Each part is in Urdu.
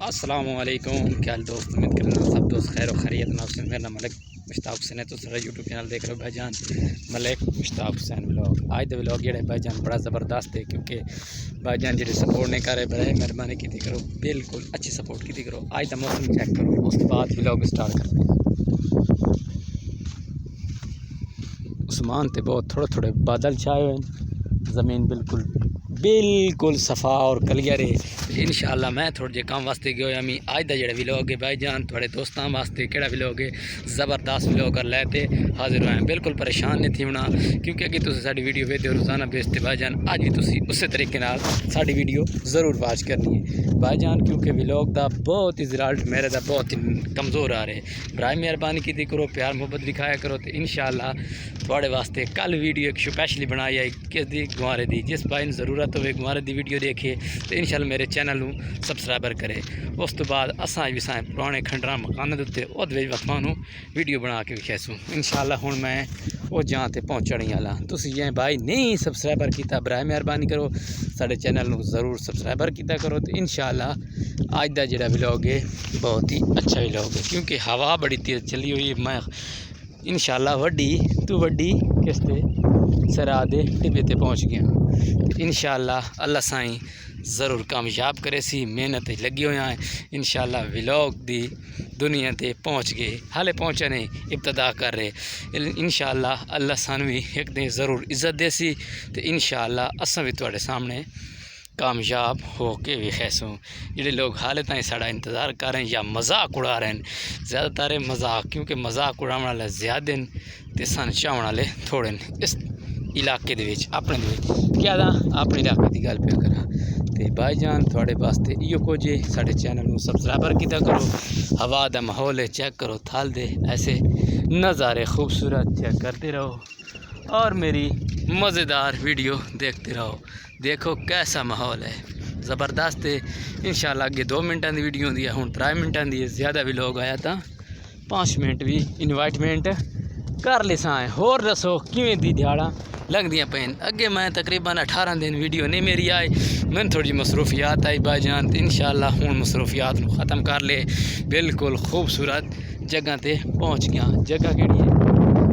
السلام علیکم، کیا حال دوست؟ امید کرنا سب دوست خیر و خیریت ناظرین، میرا نام ملک مشتاق حسین ہے تو سارا یوٹیوب چینل دیکھ رہے ہو بھائی جان ملک مشتاق حسین ولاگ۔ آج دا ولاگ جڑا بھائی جان بڑا زبردست ہے، کیونکہ بھائی جان جڑے سپورٹ نہیں کر رہے برائے مہربانی کی کرو، بالکل اچھی سپورٹ کی کرو۔ آج دا موسم چیک کرو، اس کے بعد ولاگ سٹارٹ کرتے ہیں۔ عثمان تے بہت تھوڑے تھوڑے بادل چھائے ہوئے ہیں، زمین بالکل صفا اور کلیئر ہے۔ انشاءاللہ میں تھوڑے جے کام واسطے گیا ہویا میں آج دا جڑا ولاگ ہے بھائی جان تھوڑے دوستاں واسطے کیڑا ولاگ ہے، زبردست ولاگ کر لے تے حاضر ہوئے ہیں۔ بالکل پریشان نہیں تھی ہونا، کیونکہ اگر تسی ساڈی ویڈیو ویکھدے ہو روزانہ بیس تے بھائی جان اج بھی تسی اسی طریقے نال ساڈی ویڈیو ضرور واچ کرنی ہے بھائی جان، کیونکہ ولاگ دا بہت ہی رزلٹ میرے دا بہت ہی کمزور آ رہے۔ برائے مہربانی کیتی کرو، پیار محبت دکھایا کرو تے انشاءاللہ تھوڑے واسطے کل ویڈیو ایک سپیشلی بنائی ہے کس دی گوارے دی، جس بھائی ضرورت ہوئے گوارے دی ویڈیو دیکھے تو انشاءاللہ میرے چینل نو سبسکرائبر کرے۔ اس تو بعد اساں بھی سائیں پرانے کھنڈراں مکان دے اوتے او دے وچ تھانوں ویڈیو بنا کے وکھیسوں انشاءاللہ۔ ہن میں او جہاں تے پہنچنی والا، تسی جے بھائی نہیں سبسکرائبر کیتا برائے مہربانی کرو ساڈے چینل نو ضرور سبسکرائبر کیتا کرو تے انشاءاللہ اج دا جڑا ولاگ ہے بہت ہی اچھا ولاگ ہے، کیونکہ ہوا بڑی تیز چلی ہوئی ہے۔ میں انشاءاللہ وڈی تو وڈی کس تے سرا دے ٹبے تے پہنچ گیا انشاءاللہ۔ اللہ سائیں ضرور کامیاب کرے سی، محنت لگی ہوئے ہیں انشاءاللہ۔ ولاگ دی دنیا تے پہنچ گئے، حالے پہنچے نہیں، ابتدا کر رہے انشاءاللہ۔ اللہ سانو بھی ایک دن ضرور عزت دے سی تے انشاءاللہ اساں بھی تواڈے سامنے کامیاب ہو کے وکھیسوں۔ جڑے لوگ حالے تائیں ساڈا انتظار کر رہے ہیں یا مذاق اڑا رہے ہیں، زیادہ تر مذاق، کیونکہ مذاق اڑاون والے زیادہ ہیں تے سن چاہن والے تھوڑے ہیں اس علاقے دے وچ۔ اپنے دے وچ کیا دا اپنے علاقے دی گل پہ کراں تے بھائی جان تھوڑے واسطے ایو کچھ ہے، ساڈے چینل نو سبسکرائبر کیتا کرو۔ ہوا دا ماحول ہے چیک کرو، تھال دے ایسے نظارے خوبصورت چیک کرتے رہو اور میری مزیدار ویڈیو دیکھتے رہو۔ دیکھو کیسا ماحول ہے، زبردست ہے انشاءاللہ۔ اگے 2 منٹاں دی ویڈیو ہوندی ہے، ہن 3 منٹاں دی ہے۔ زیادہ بھی لوگ آیا تا 5 منٹ بھی انوائٹمنٹ کر لیساں۔ ہور دسو کیویں دی دیہاڑاں لگدیاں پئیں؟ اگے میں تقریباً 18 دن ویڈیو نہیں میری آئی، میں تھوڑی مصروفیات آئی بھائی جان، انشاءاللہ ہن مصروفیات نو ختم کر لے، بالکل خوبصورت جگہ تے پہنچ گیا۔ جگہ کیڑی ہے؟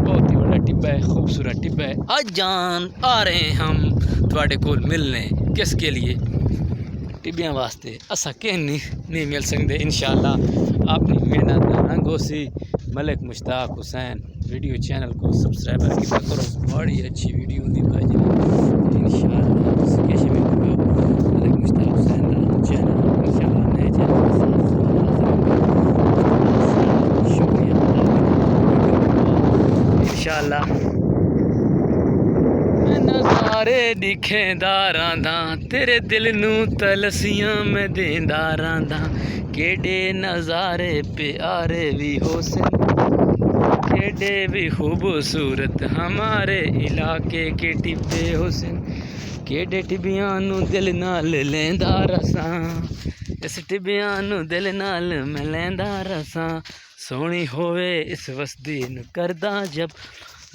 بہت ہی بڑا ٹبا ہے، خوبصورت ٹبا ہے۔ آج جان آ رہے ہیں ہم تواڈے کول ملنے، کس کے لیے؟ ٹبیاں واسطے۔ اساں کہ نہیں مل سکتے انشاءاللہ، اپنی محنت دا رنگ ہوسی۔ ملک مشتاق حسین ویڈیو چینل کو سبسکرائبر کیتا کرو، بڑی اچھی ویڈیو ہوندی بھائی جان انشاءاللہ۔ تسی کیسے بھی کرو ملک مشتاق حسین دا چینل انشاءاللہ نئے چینل کے ساتھ شکریہ انشاءاللہ۔ میں نظارے دکھیندا رہندا، تیرے دل نو تلسیاں میں دیندا رہندا، کیڑے نظارے پیارے بھی حسن، کیڑے بھی خوبصورت ہمارے علاقے کے ٹبے حسن، کیڑے ٹبیاں نو دل نال لیندا رساں، اس ٹبیاں نو دل نال میں لیندا رساں، سونی ہوئے اس وسدی نو کردا جب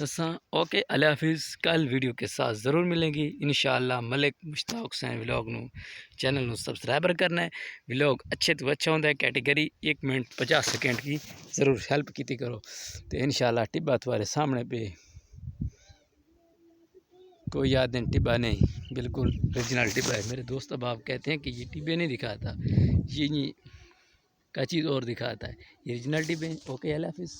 رساں۔ اوکے اللہ حافظ، کل ویڈیو کے ساتھ ضرور ملیں گی انشاءاللہ۔ ملک مشتاق حسین ولاگ نو چینل نو سبسکرائبر کرنا ہے۔ ولاگ اچھے تو اچھا ہوتا ہے، کیٹیگری 1 منٹ 50 سیکنڈ کی ضرور ہیلپ کیتی کرو تو انشاءاللہ ٹبا تمہارے سامنے پہ کوئی یاد نہیں، ٹبا نہیں، بالکل اوریجنل ٹبا ہے۔ میرے دوست احباب کہتے ہیں کہ یہ ٹبے نہیں دکھاتا، یہ کا چیز اور دکھاتا ہے، یہ اوریجنل ٹبے۔ اوکے اللہ حافظ۔